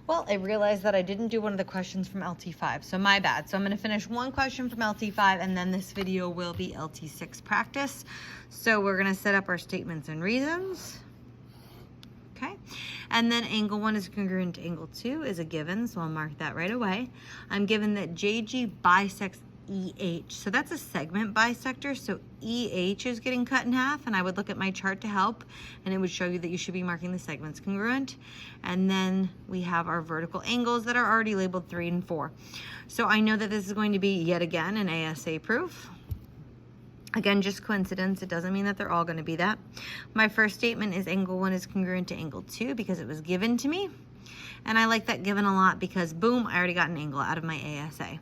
Well, I realized that I didn't do one of the questions from LT5, so my bad. So I'm going to finish one question from LT5, and then this video will be LT6 practice. So we're going to set up our statements and reasons. Okay, and then angle 1 is congruent to angle 2 is a given, so I'll mark that right away. I'm given that JG bisects EH, so that's a segment bisector, so EH is getting cut in half, and I would look at my chart to help, and it would show you that you should be marking the segments congruent. And then we have our vertical angles that are already labeled 3 and 4. So I know that this is going to be, yet again, an ASA proof. Again, just coincidence. It doesn't mean that they're all going to be that. My first statement is angle 1 is congruent to angle 2 because it was given to me. And I like that given a lot because, boom, I already got an angle out of my ASA.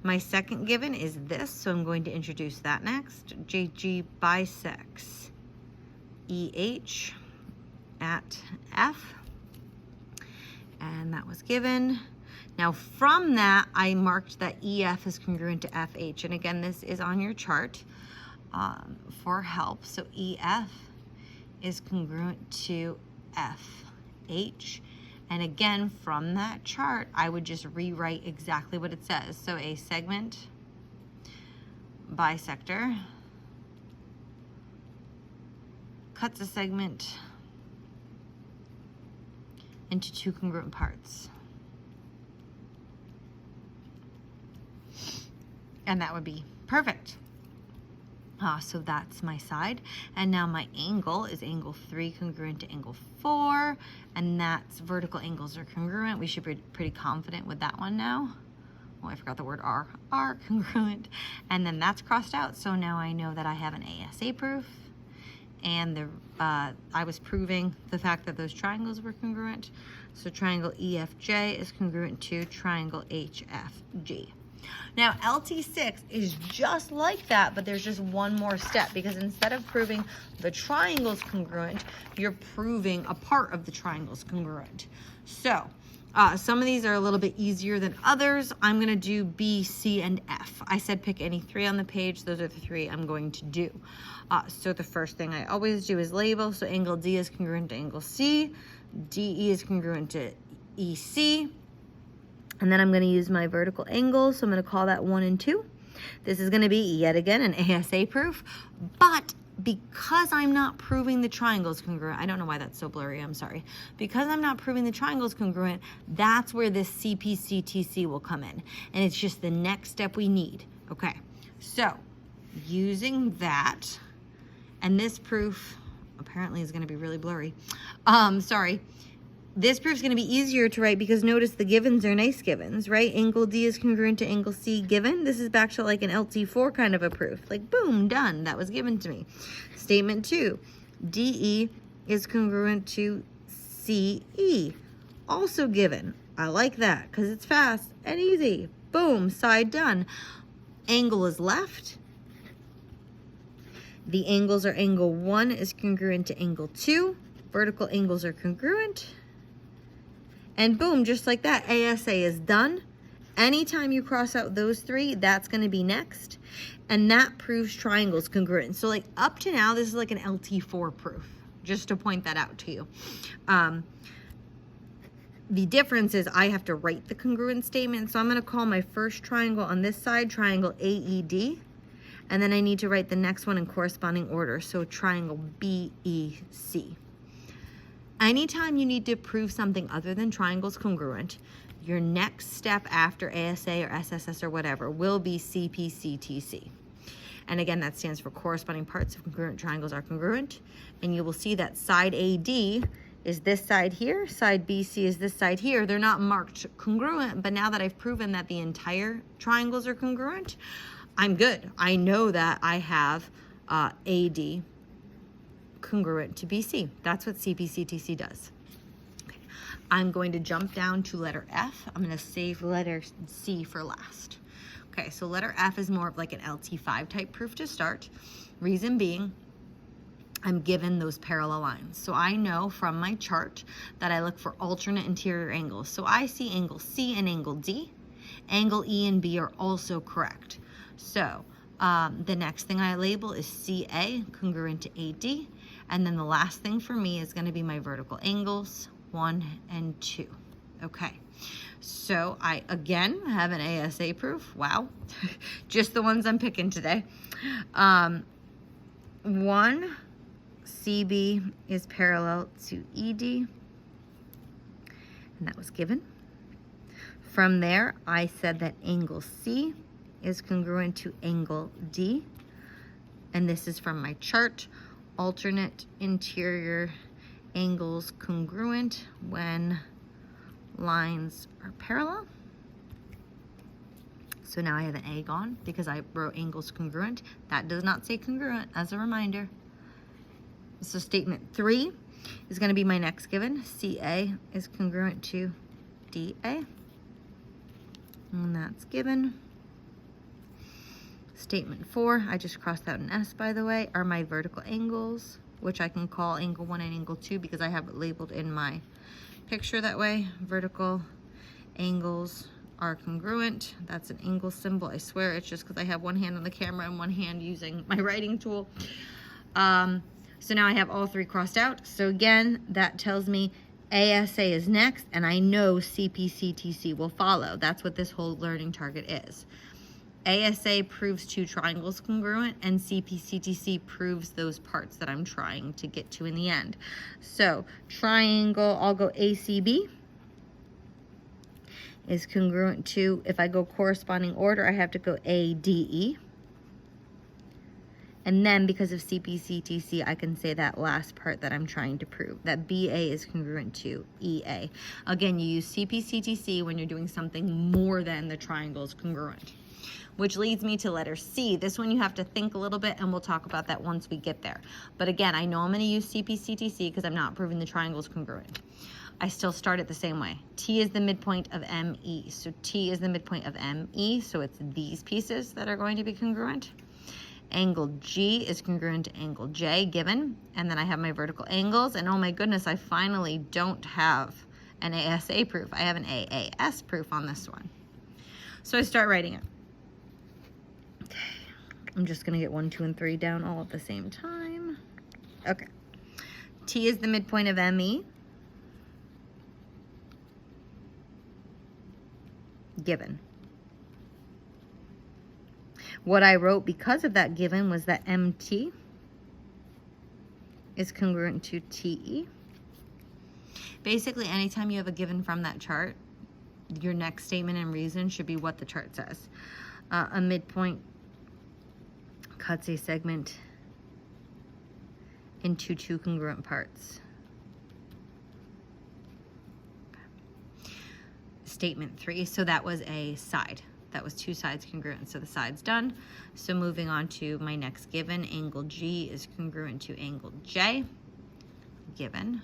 My second given is this, so I'm going to introduce that next. JG bisects EH at F. And that was given. Now from that, I marked that EF is congruent to FH. And again, this is on your chart for help. So EF is congruent to FH. And again, from that chart, I would just rewrite exactly what it says. So a segment bisector cuts a segment into 2 congruent parts. And that would be perfect. So that's my side. And now my angle is angle 3 congruent to angle 4. And that's vertical angles are congruent. We should be pretty confident with that one now. Oh, I forgot the word R. R congruent. And then that's crossed out. So now I know that I have an ASA proof. And I was proving the fact that those triangles were congruent. So triangle EFJ is congruent to triangle HFG. Now LT6 is just like that, but there's just one more step, because instead of proving the triangle's congruent, you're proving a part of the triangle's congruent. So some of these are a little bit easier than others. I'm gonna do B, C, and F. I said pick any 3 on the page. Those are the 3 I'm going to do. So the first thing I always do is label. So angle D is congruent to angle C. DE is congruent to EC. And then I'm going to use my vertical angle, so I'm going to call that 1 and 2. This is going to be, yet again, an ASA proof, but because I'm not proving the triangles congruent, I don't know why that's so blurry, I'm sorry. Because I'm not proving the triangles congruent, that's where this CPCTC will come in. And it's just the next step we need. Okay, so using that, and this proof apparently is going to be really blurry. Sorry. This proof is going to be easier to write because notice the givens are nice givens, right? Angle D is congruent to angle C given. This is back to like an LT4 kind of a proof. Like, boom, done. That was given to me. Statement 2, DE is congruent to CE. Also given. I like that because it's fast and easy. Boom, side done. Angle is left. The angles are angle 1 is congruent to angle 2. Vertical angles are congruent. And boom, just like that, ASA is done. Anytime you cross out those 3, that's going to be next. And that proves triangles congruent. So like up to now, this is like an LT4 proof, just to point that out to you. The difference is I have to write the congruent statement. So I'm going to call my first triangle on this side triangle AED. And then I need to write the next one in corresponding order. So triangle BEC. Anytime you need to prove something other than triangles congruent, your next step after ASA or SSS or whatever will be CPCTC. And again, that stands for corresponding parts of congruent triangles are congruent. And you will see that side AD is this side here, side BC is this side here. They're not marked congruent, but now that I've proven that the entire triangles are congruent, I'm good. I know that I have AD congruent to BC. That's what CPCTC does. Okay. I'm going to jump down to letter F. I'm going to save letter C for last. Okay, so letter F is more of like an LT5 type proof to start. Reason being, I'm given those parallel lines. So I know from my chart that I look for alternate interior angles. So I see angle C and angle D. Angle E and B are also correct. So the next thing I label is CA, congruent to AD. And then the last thing for me is going to be my vertical angles, 1 and 2. Okay, so I again have an ASA proof. Wow, just the ones I'm picking today. 1 CB is parallel to ED, and that was given. From there, I said that angle C is congruent to angle D, and this is from my chart. Alternate interior angles congruent when lines are parallel. So now I have an A gone because I wrote angles congruent. That does not say congruent, as a reminder. So statement 3 is going to be my next given. CA is congruent to DA, and that's given. Statement 4, I just crossed out an S, by the way, are my vertical angles, which I can call angle 1 and angle 2 because I have it labeled in my picture that way. Vertical angles are congruent. That's an angle symbol. I swear it's just because I have one hand on the camera and one hand using my writing tool. So now I have all 3 crossed out. So again, that tells me ASA is next, and I know CPCTC will follow. That's what this whole learning target is. ASA proves 2 triangles congruent, and CPCTC proves those parts that I'm trying to get to in the end. So triangle, I'll go ACB is congruent to, if I go corresponding order, I have to go ADE. And then because of CPCTC, I can say that last part that I'm trying to prove, that BA is congruent to EA. Again, you use CPCTC when you're doing something more than the triangles congruent. Which leads me to letter C. This one you have to think a little bit, and we'll talk about that once we get there. But again, I know I'm going to use CPCTC because I'm not proving the triangles congruent. I still start it the same way. T is the midpoint of ME. So T is the midpoint of ME, so it's these pieces that are going to be congruent. Angle G is congruent to angle J, given. And then I have my vertical angles, and oh my goodness, I finally don't have an ASA proof. I have an AAS proof on this one. So I start writing it. I'm just going to get 1, 2, and 3 down all at the same time. Okay. T is the midpoint of ME. Given. What I wrote because of that given was that MT is congruent to TE. Basically, anytime you have a given from that chart, your next statement and reason should be what the chart says. A midpoint cuts a segment into 2 congruent parts. Statement 3, so that was a side. That was 2 sides congruent, so the side's done. So moving on to my next given, angle G is congruent to angle J. Given.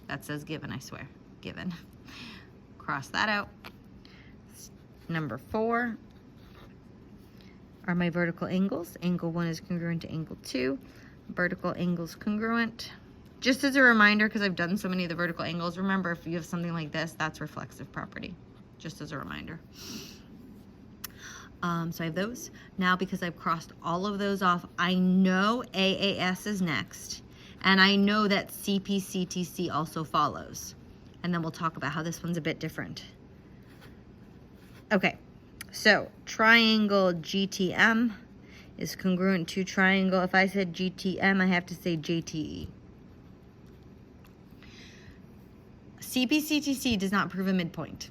That says given, I swear. Given. Cross that out. Number 4 are my vertical angles. Angle 1 is congruent to angle 2. Vertical angles congruent. Just as a reminder, because I've done so many of the vertical angles, remember if you have something like this, that's reflexive property. Just as a reminder. So I have those. Now because I've crossed all of those off, I know AAS is next. And I know that CPCTC also follows. And then we'll talk about how this one's a bit different. Okay. So, triangle GTM is congruent to triangle. If I said GTM, I have to say JTE. CPCTC does not prove a midpoint.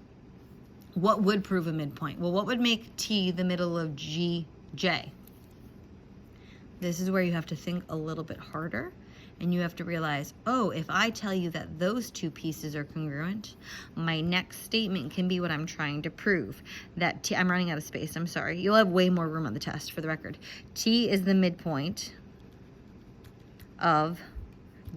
What would prove a midpoint? Well, what would make T the middle of GJ? This is where you have to think a little bit harder. And you have to realize, oh, if I tell you that those 2 pieces are congruent, my next statement can be what I'm trying to prove. That T, I'm running out of space, I'm sorry. You'll have way more room on the test, for the record. T is the midpoint of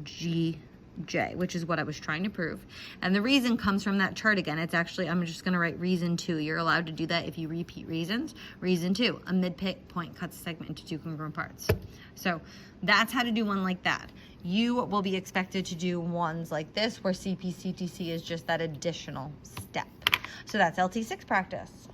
GJ, which is what I was trying to prove. And the reason comes from that chart again. It's actually, I'm just going to write reason 2. You're allowed to do that if you repeat reasons. Reason 2, a midpoint cuts a segment into 2 congruent parts. So that's how to do one like that. You will be expected to do ones like this where CPCTC is just that additional step. So that's LT6 practice.